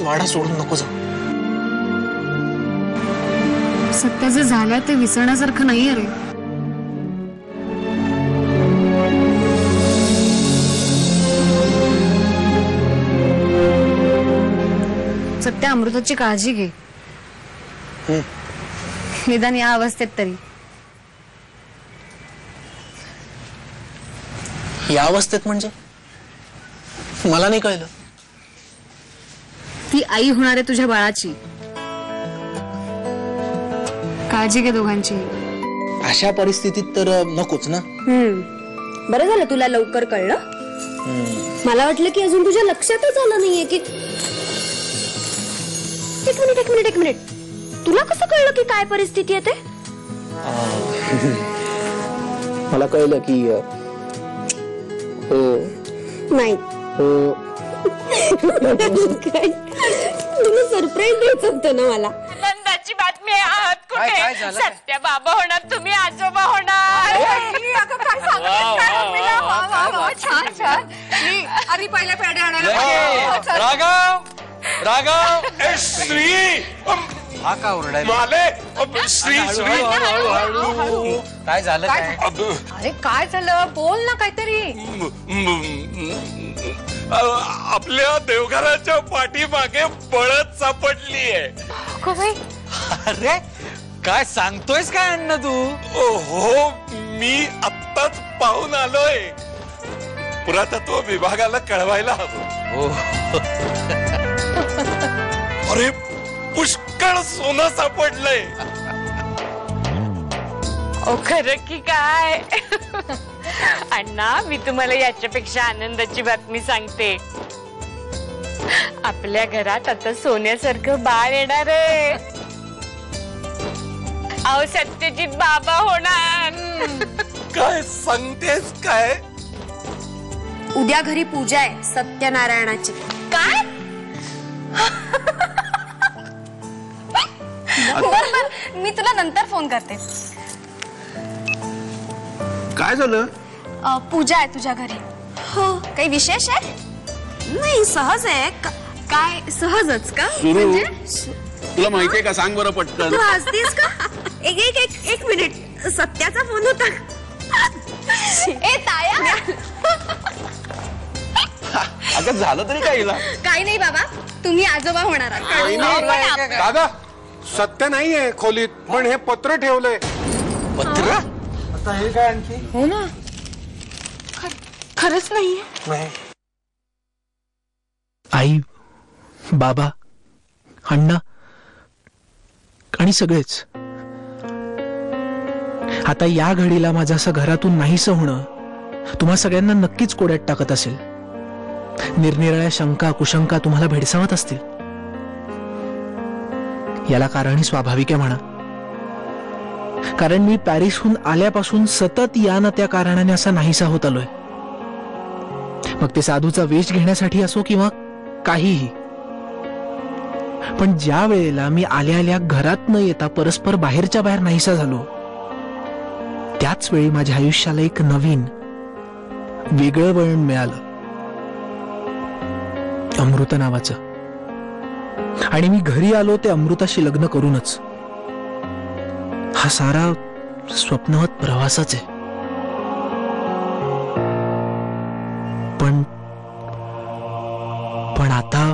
Please वाडा सोडून नको जाऊ. सत्याचं झालं ते विसरण्यासारखं नाहीये रे. सत्या, अमृताची काळजी घे, निदान या अवस्थेत तरी. या अवस्थेत म्हणजे मला नाही कळलं. ती आई होणार आहे तुझ्या बाळाची. काळजी घे दोघांची. अशा परिस्थितीत तर नकोच ना. बरं झालं तुला लवकर कळलं. मला वाटलं की अजून तुझ्या लक्षातच आलं नाहीये की. एक मिनिट तुला कसं कळलं की काय परिस्थिती आहे ते? मला कळलं की हो नाही हो. तुला सरप्राईज द्यायचं होतं ना मला. आनंदाची बातमी आहात कुठे? सत्या बाबा होणार, तुम्ही आजोबा होणार. छान छान. आधी पहिल्या पेढे आणायला. राघव श्री हा का ओरडाय माले श्री श्री काय झालं? काय अरे काय झालं? बोल ना काहीतरी. आपल्या देवघराच्या पाठीमागे पळत सापडलीये. अरे काय सांगतोयस काय अण्णा तू? हो मी आत्ताच पाहून आलोय. पुरातत्व विभागाला कळवायला हवं. अरे पुष्कळ सोनं सापडलंय. ओ खरं की काय? अण्णा, मी तुम्हाला याच्यापेक्षा आनंदाची बातमी सांगते. आपल्या घरात आता सोन्यासारखं बाळ येणार आहे. अहो सत्यजित बाबा होणार. काय सांगतेस काय? उद्या घरी पूजा आहे सत्यनारायणाची. काय? मी तुला नंतर फोन करते. काय झालं? पूजा आहे तुझ्या घरी. हो. काही विशेष आहे? नाही, सहज आहे. काय सहजच का? सुरू तुला माहितीये का? सांग बरं पटकन. तू हसतीस का? एक मिनिट. सत्याचा फोन होता. ए ताया. अगं झालं तरी काय? काही नाही बाबा, तुम्ही आजोबा होणार आहात. दादा, सत्य नाहीये खोलीत, पण हे पत्र ठेवलंय. पत्र? आता हे काय आणखी? हो ना, खरंच नाहीये. नाही. आई, बाबा, अण्णा आणि सगळेच. आता या घडीला माझं असं घरातून नाहीसं होणं तुम्हा सगळ्यांना नक्कीच कोड्यात टाकत असेल. निरनिराळ्या शंका कुशंका तुम्हाला भेडसावत असतील. याला कारणही स्वाभाविक आहे म्हणा. कारण मी पॅरिसहून आल्यापासून सतत या ना त्या कारणाने असा नाहीसा होत आलोय. मग ते साधूचा वेश घेण्यासाठी असो किंवा काहीही. पण ज्या वेळेला मी आल्या आल्या घरात न येता परस्पर बाहेरच्या बाहेर नाहीसा झालो, त्याच वेळी माझ्या आयुष्याला एक नवीन वेगळं वळण मिळालं, अमृता नावाचं. आणि मी घरी आलो ते अमृताशी लग्न करूनच. हा सारा स्वप्नवत प्रवासच आहे. पण आता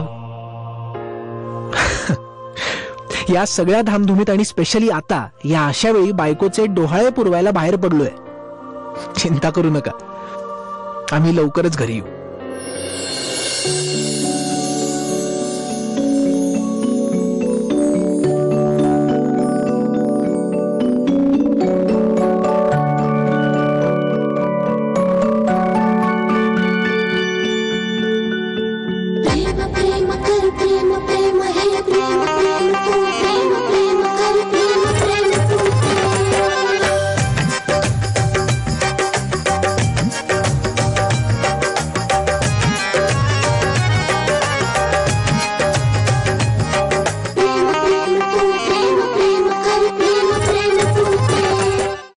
या सगळ्या धामधुमीत आणि स्पेशली आता या अशा वेळी बायकोचे डोहाळे पुरवायला बाहेर पडलोय. चिंता करू नका, आम्ही लवकरच घरी येऊ.